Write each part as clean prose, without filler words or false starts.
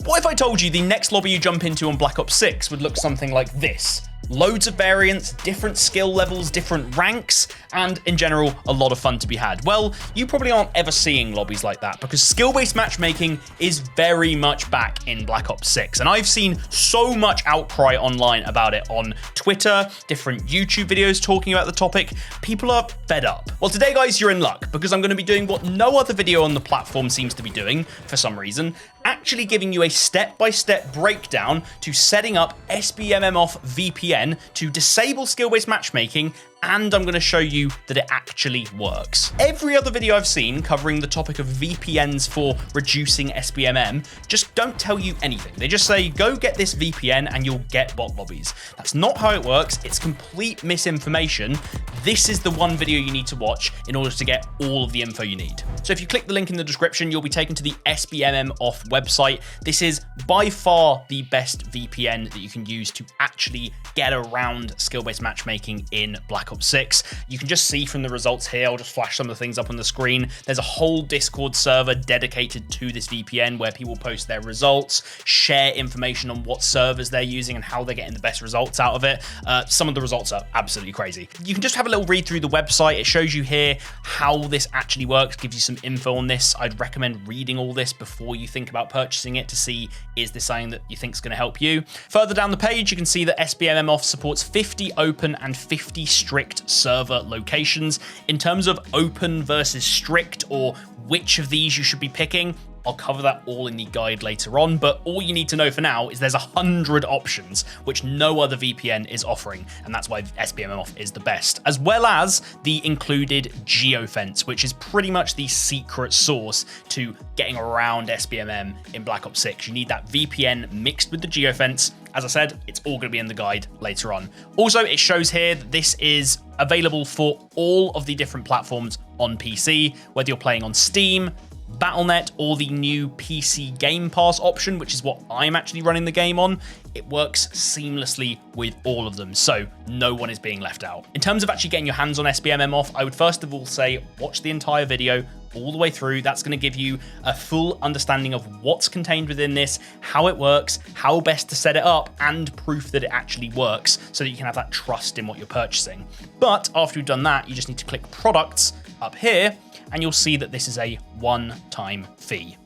What if I told you the next lobby you jump into on Black Ops 6 would look something like this? Loads of variants, different skill levels, different ranks, and in general, a lot of fun to be had. Well, you probably aren't ever seeing lobbies like that because skill-based matchmaking is very much back in Black Ops 6. And I've seen so much outcry online about it on Twitter, different YouTube videos talking about the topic. People are fed up. Well, today, guys, you're in luck because I'm going to be doing what no other video on the platform seems to be doing for some reason, actually giving you a step-by-step breakdown to setting up SBMMOFF VPN to disable skill-based matchmaking, and I'm going to show you that it actually works. Every other video I've seen covering the topic of VPNs for reducing SBMM just don't tell you anything. They just say, go get this VPN and you'll get bot lobbies. That's not how it works. It's complete misinformation. This is the one video you need to watch in order to get all of the info you need. So if you click the link in the description, you'll be taken to the SBMMOFF website. This is by far the best VPN that you can use to actually get around skill-based matchmaking in Black Ops 6. You can just see from the results here, I'll just flash some of the things up on the screen. There's a whole Discord server dedicated to this VPN where people post their results, share information on what servers they're using and how they're getting the best results out of it. Some of the results are absolutely crazy. You can just have a little read through the website. It shows you here how this actually works, gives you some info on this. I'd recommend reading all this before you think about purchasing it to see, is this something that you think is going to help you? Further down the page, you can see that SBMMOFF supports 50 open and 50 strict server locations. In terms of open versus strict, or which of these you should be picking, I'll cover that all in the guide later on, but all you need to know for now is there's 100 options, which no other VPN is offering, and that's why SBMMOFF is the best, as well as the included geofence, which is pretty much the secret sauce to getting around SBMM in Black Ops 6. You need that VPN mixed with the geofence. As I said, it's all going to be in the guide later on. Also, it shows here that this is available for all of the different platforms on PC, whether you're playing on Steam, Battle.net, or the new PC Game Pass option, which is what I'm actually running the game on. It works seamlessly with all of them, so no one is being left out. In terms of actually getting your hands on SBMMOFF, I would first of all say watch the entire video all the way through. That's going to give you a full understanding of what's contained within this, how it works, how best to set it up, and proof that it actually works so that you can have that trust in what you're purchasing. But after you've done that, you just need to click products up here, and you'll see that this is a one-time fee.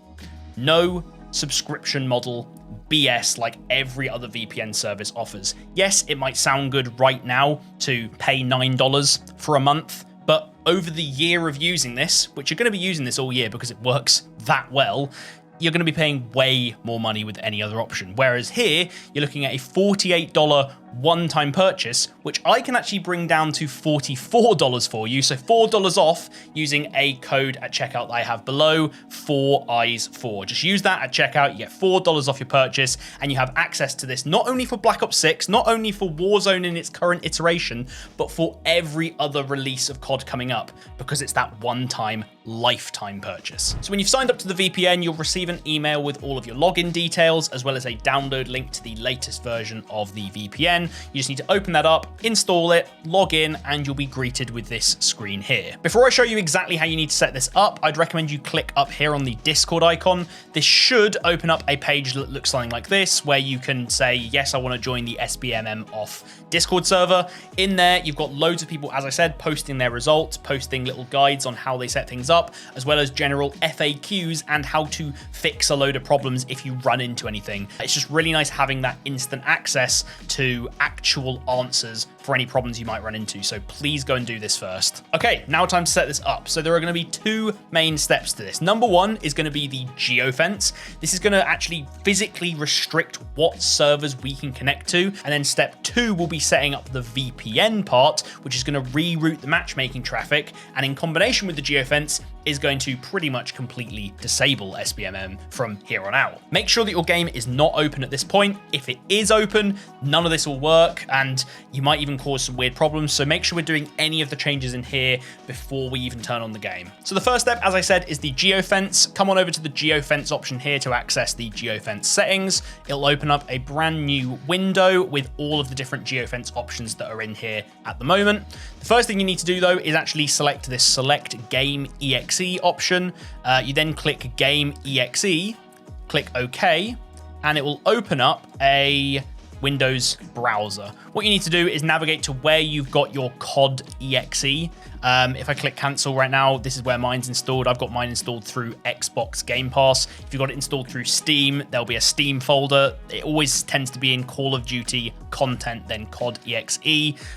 No subscription model BS like every other VPN service offers. Yes, it might sound good right now to pay $9 for a month, but over the year of using this, which you're going to be using this all year because it works that well, you're going to be paying way more money with any other option. Whereas here, you're looking at a $48 one-time purchase, which I can actually bring down to $44 for you. So $4 off using a code at checkout that I have below, FourEyes4. Just use that at checkout. You get $4 off your purchase, and you have access to this not only for Black Ops 6, not only for Warzone in its current iteration, but for every other release of COD coming up, because it's that one-time lifetime purchase. So when you've signed up to the VPN, you'll receive an email with all of your login details, as well as a download link to the latest version of the VPN. You just need to open that up, install it, log in, and you'll be greeted with this screen here. Before I show you exactly how you need to set this up, I'd recommend you click up here on the Discord icon. This should open up a page that looks something like this, where you can say, yes, I want to join the SBMMOFF Discord server. In there, you've got loads of people, as I said, posting their results, posting little guides on how they set things up, as well as general FAQs and how to fix a load of problems if you run into anything. It's just really nice having that instant access to actual answers for any problems you might run into. So please go and do this first. Okay, now time to set this up. So there are going to be two main steps to this. Number one is going to be the geofence. This is going to actually physically restrict what servers we can connect to. And then step two will be setting up the VPN part, which is going to reroute the matchmaking traffic. And in combination with the geofence, is going to pretty much completely disable SBMM from here on out. Make sure that your game is not open at this point. If it is open, none of this will work, and you might even cause some weird problems. So make sure we're doing any of the changes in here before we even turn on the game. So the first step, as I said, is the geofence. Come on over to the geofence option here to access the geofence settings. It'll open up a brand new window with all of the different geofence options that are in here at the moment. The first thing you need to do, though, is actually select this Select Game EXE option. You then click Game EXE, click OK. and it will open up a Windows browser. What you need to do is navigate to where you've got your COD exe. If I click cancel right now, this is where mine's installed. I've got mine installed through Xbox Game Pass. If you've got it installed through Steam, there'll be a Steam folder. It always tends to be in Call of Duty content, then COD exe.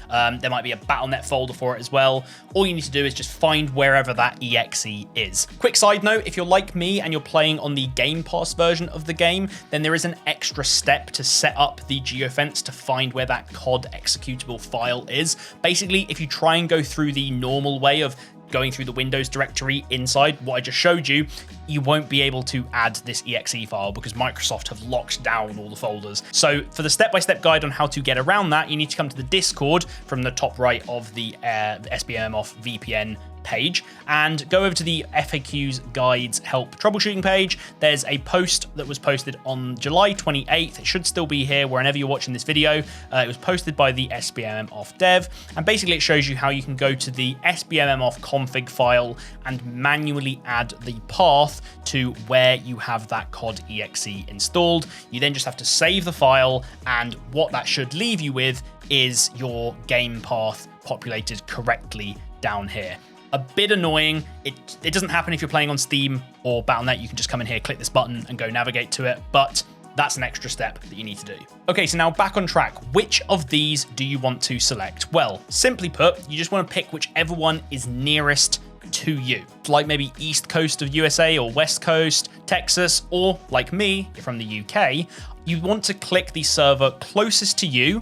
There might be a Battle.net folder for it as well. All you need to do is just find wherever that exe is. Quick side note, if you're like me and you're playing on the Game Pass version of the game, then there is an extra step to set up the geofence to find where that COD executable file is. Basically, if you try and go through the normal way of going through the Windows directory inside what I just showed you, you won't be able to add this exe file because Microsoft have locked down all the folders. So for the step-by-step guide on how to get around that, you need to come to the Discord from the top right of the SBMMOFF VPN page and go over to the FAQs, guides, help, troubleshooting page. There's a post that was posted on July 28th. It should still be here wherever you're watching this video. It was posted by the SBMMOFF dev, and basically it shows you how you can go to the SBMMOFF config file and manually add the path to where you have that COD exe installed. You then just have to save the file, and what that should leave you with is your game path populated correctly down here. A bit annoying. It doesn't happen if you're playing on Steam or Battle.net. You can just come in here, click this button and go navigate to it, but that's an extra step that you need to do. Okay, so now back on track. Which of these do you want to select? Well, simply put, you just want to pick whichever one is nearest to you. Like maybe East Coast of USA or West Coast, Texas, or like me, you're from the UK, you want to click the server closest to you,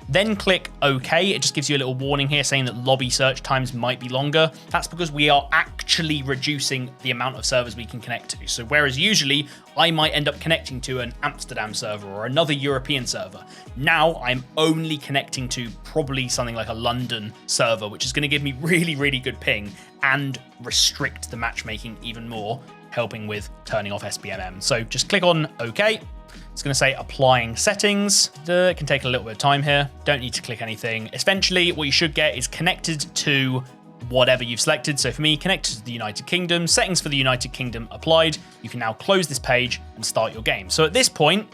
then click OK. It just gives you a little warning here saying that lobby search times might be longer. That's because we are actually reducing the amount of servers we can connect to. So whereas usually I might end up connecting to an Amsterdam server or another European server, now I'm only connecting to probably something like a London server, which is going to give me really, really good ping and restrict the matchmaking even more, helping with turning off SBMM. So just click on OK. It's going to say applying settings. It can take a little bit of time here. Don't need to click anything. Eventually, what you should get is connected to whatever you've selected. So for me, connected to the United Kingdom, settings for the United Kingdom applied. You can now close this page and start your game. So at this point,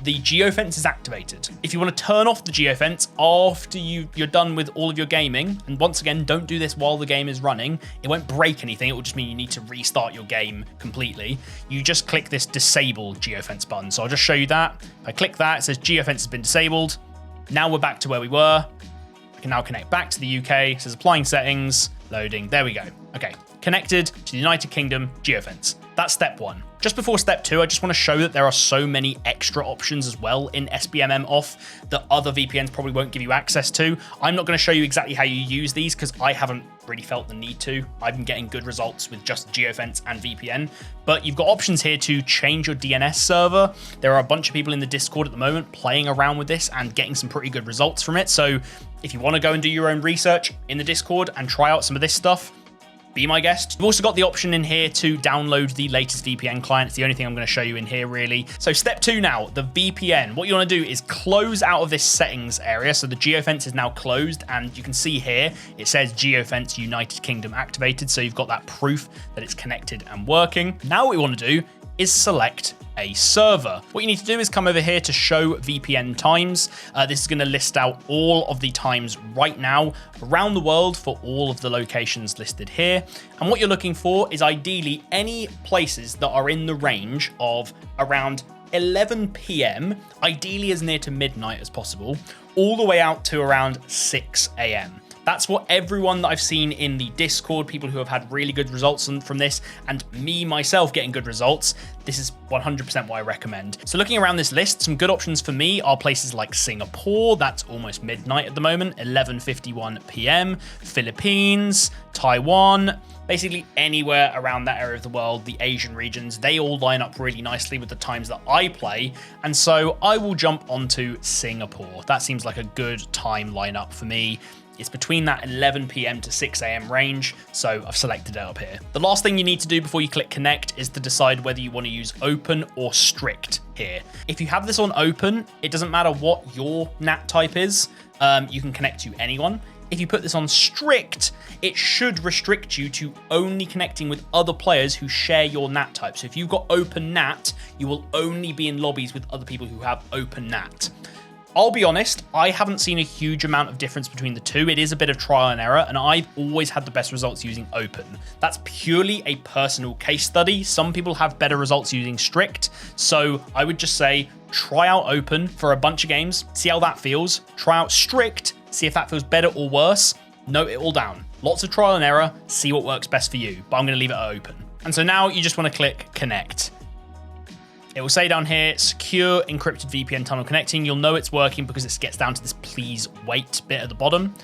the geofence is activated. If you want to turn off the geofence after you're done with all of your gaming, and once again, don't do this while the game is running, it won't break anything, it will just mean you need to restart your game completely. You just click this disable geofence button. So I'll just show you that. If I click that, it says geofence has been disabled. Now we're back to where we were. I can now connect back to the UK. It says applying settings, loading, there we go. Okay, connected to the United Kingdom geofence. That's step one. Just before step two, I just want to show that there are so many extra options as well in SBMMOFF that other VPNs probably won't give you access to. I'm not going to show you exactly how you use these because I haven't really felt the need to. I've been getting good results with just geofence and VPN, but you've got options here to change your DNS server. There are a bunch of people in the Discord at the moment playing around with this and getting some pretty good results from it. So if you want to go and do your own research in the Discord and try out some of this stuff, be my guest. You've also got the option in here to download the latest VPN client. It's the only thing I'm going to show you in here, really. So step two now, the VPN. What you want to do is close out of this settings area. So the geofence is now closed, and you can see here, it says geofence United Kingdom activated. So you've got that proof that it's connected and working. Now what we want to do is select a server. What you need to do is come over here to show VPN times. This is going to list out all of the times right now around the world for all of the locations listed here. And what you're looking for is ideally any places that are in the range of around 11 p.m, ideally as near to midnight as possible, all the way out to around 6 a.m. That's what everyone that I've seen in the Discord, people who have had really good results from this, and me myself getting good results, this is 100% what I recommend. So looking around this list, some good options for me are places like Singapore, that's almost midnight at the moment, 11:51 p.m, Philippines, Taiwan, basically anywhere around that area of the world, the Asian regions, they all line up really nicely with the times that I play. And so I will jump onto Singapore. That seems like a good time lineup for me. It's between that 11 p.m. to 6 a.m. range, so I've selected it up here. The last thing you need to do before you click connect is to decide whether you want to use open or strict here. If you have this on open, it doesn't matter what your NAT type is, you can connect to anyone. if you put this on strict, it should restrict you to only connecting with other players who share your NAT type. So if you've got open NAT, you will only be in lobbies with other people who have open NAT. I'll be honest, I haven't seen a huge amount of difference between the two. It is a bit of trial and error, and I've always had the best results using open. That's purely a personal case study. Some people have better results using strict, so I would just say try out open for a bunch of games, see how that feels. Try out strict, see if that feels better or worse. Note it all down. Lots of trial and error, see what works best for you, but I'm going to leave it at open. And so now you just want to click connect. It will say down here, secure encrypted VPN tunnel connecting. You'll know it's working because it gets down to this please wait bit at the bottom.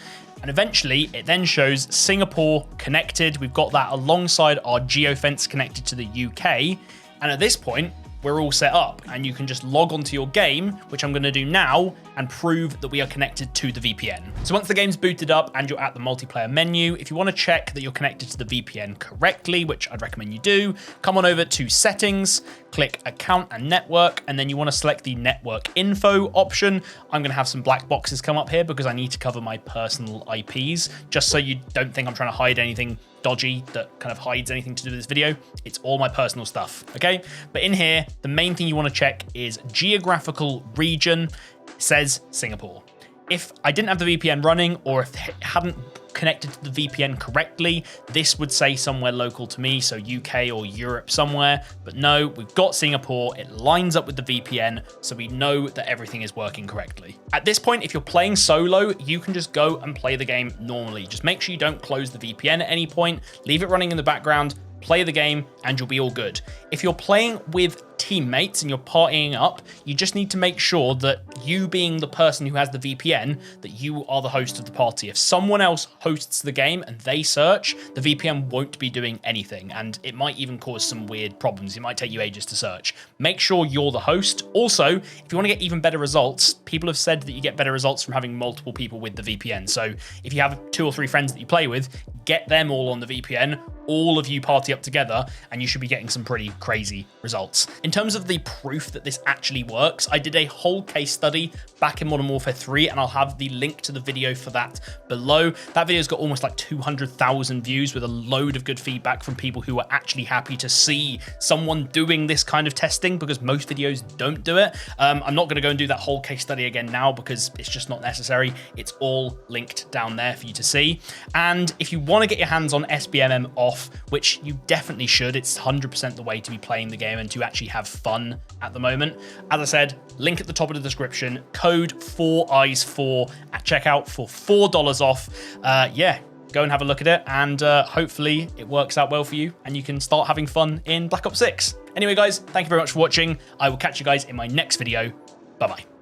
And eventually it then shows Singapore connected. We've got that alongside our geofence connected to the UK. And at this point, we're all set up and you can just log onto your game, which I'm going to do now, and prove that we are connected to the VPN. So once the game's booted up and you're at the multiplayer menu, if you want to check that you're connected to the VPN correctly, which I'd recommend you do, come on over to settings, click account and network, and then you want to select the network info option. I'm going to have some black boxes come up here because I need to cover my personal IPs, just so you don't think I'm trying to hide anything dodgy that kind of hides anything to do with this video. It's all my personal stuff, okay? But in here, the main thing you want to check is geographical region. It says Singapore. If I didn't have the VPN running, or if it hadn't connected to the VPN correctly, this would say somewhere local to me, so UK or Europe somewhere. But no, we've got Singapore. It lines up with the VPN, so we know that everything is working correctly. At this point, if you're playing solo, you can just go and play the game normally. Just make sure you don't close the VPN at any point. Leave it running in the background, play the game, and you'll be all good. If you're playing with teammates and you're partying up, you just need to make sure that you, being the person who has the VPN, that you are the host of the party. If someone else hosts the game and they search, the VPN won't be doing anything, and it might even cause some weird problems. It might take you ages to search. Make sure you're the host. Also, if you want to get even better results, people have said that you get better results from having multiple people with the VPN. So if you have 2 or 3 friends that you play with, get them all on the VPN, all of you party up together, and you should be getting some pretty crazy results. In terms of the proof that this actually works, I did a whole case study back in Modern Warfare 3, and I'll have the link to the video for that below. That video's got almost like 200,000 views with a load of good feedback from people who are actually happy to see someone doing this kind of testing, because most videos don't do it. I'm not going to go and do that whole case study again now because it's just not necessary. It's all linked down there for you to see. And if you want to get your hands on SBMMOFF, which you definitely should, it's 100% the way to be playing the game and to actually have fun at the moment. As I said, link at the top of the description, code FourEyes4 at checkout for $4 off. Yeah, go and have a look at it, and hopefully it works out well for you and you can start having fun in Black Ops 6. Anyway, guys, thank you very much for watching. I will catch you guys in my next video. Bye-bye.